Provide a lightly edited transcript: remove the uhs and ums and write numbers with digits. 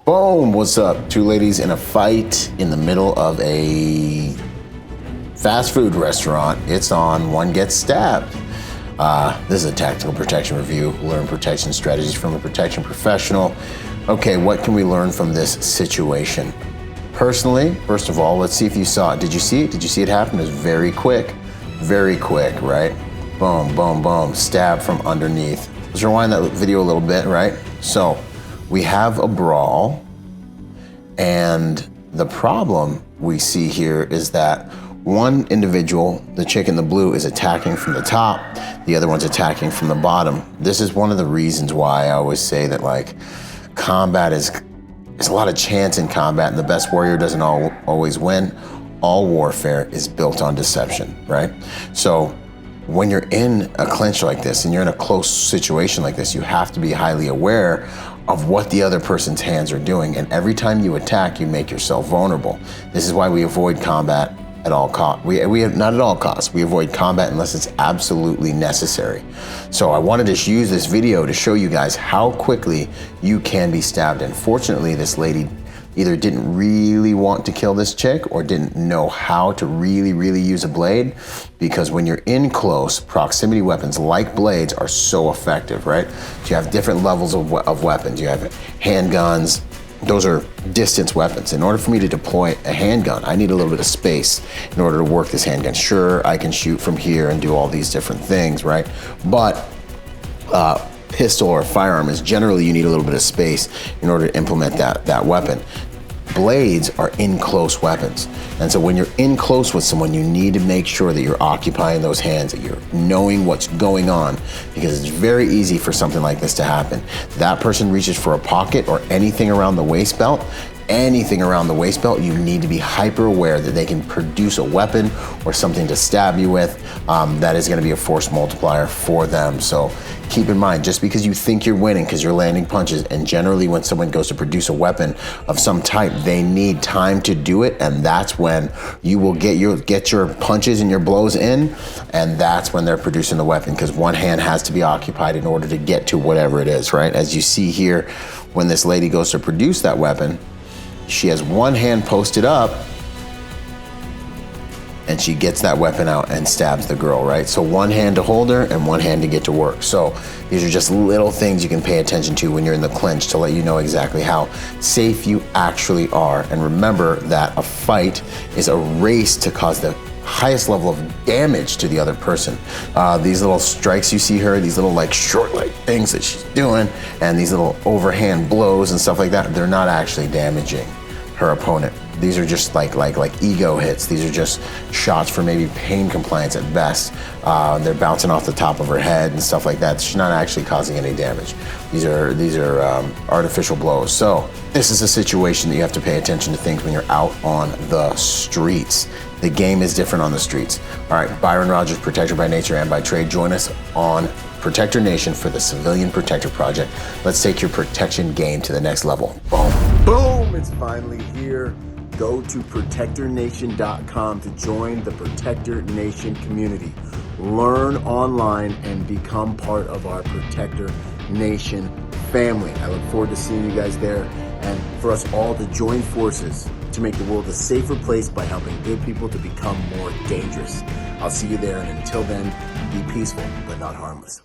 Boom, what's up? Two ladies in a fight in the middle of a fast food restaurant. It's on, one gets stabbed. This is a tactical protection review. Learn protection strategies from a protection professional. Okay, what can we learn from this situation? Personally, first of all, let's see if you saw it. Did you see it? Did you see it happen? It was very quick, right? Boom, boom, boom, stab from underneath. Let's rewind that video a little bit, right? So we have a brawl, and the problem we see here is that one individual, the chick in the blue, is attacking from the top, the other one's attacking from the bottom. This is one of the reasons why I always say that, like, combat there's a lot of chance in combat, and the best warrior doesn't always win. All warfare is built on deception, right? So when you're in a clinch like this and you're in a close situation like this, you have to be highly aware of what the other person's hands are doing. And every time you attack, you make yourself vulnerable. This is why we avoid combat at all costs. We have, not at all costs, we avoid combat unless it's absolutely necessary. So I wanted to use this video to show you guys how quickly you can be stabbed. And fortunately, this lady either didn't really want to kill this chick or didn't know how to really use a blade, because when you're in close, proximity weapons like blades are so effective, right? So you have different levels of weapons. You have handguns. Those are distance weapons. In order for me to deploy a handgun, I need a little bit of space in order to work this handgun. Sure, I can shoot from here and do all these different things, right? But pistol or firearm is generally you need a little bit of space in order to implement that weapon. Blades are in close weapons. And so when you're in close with someone, you need to make sure that you're occupying those hands, that you're knowing what's going on, because it's very easy for something like this to happen. That person reaches for a pocket or anything around the waist belt, you need to be hyper aware that they can produce a weapon or something to stab you with. That is gonna be a force multiplier for them. So keep in mind, just because you think you're winning because you're landing punches, and generally when someone goes to produce a weapon of some type, they need time to do it, and that's when you will get your punches and your blows in, and that's when they're producing the weapon, because one hand has to be occupied in order to get to whatever it is, right? As you see here, when this lady goes to produce that weapon, she has one hand posted up and she gets that weapon out and stabs the girl, right? So one hand to hold her and one hand to get to work. So these are just little things you can pay attention to when you're in the clinch to let you know exactly how safe you actually are. And remember that a fight is a race to cause the highest level of damage to the other person. These little strikes you see her, these little like short like things that she's doing, and these little overhand blows and stuff like that, they're not actually damaging her opponent. These are just like ego hits. These are just shots for maybe pain compliance at best. They're bouncing off the top of her head and stuff like that. She's not actually causing any damage. These are artificial blows. So this is a situation that you have to pay attention to things when you're out on the streets. The game is different on the streets. All right, ByronRodgers, protector by nature and by trade. Join us on Protector Nation for the Civilian Protector Project. Let's take your protection game to the next level. Boom. Boom, it's finally here. Go to protectornation.com to join the Protector Nation community. Learn online and become part of our Protector Nation family. I look forward to seeing you guys there, and for us all to join forces to make the world a safer place by helping good people to become more dangerous. I'll see you there, and until then, be peaceful but not harmless.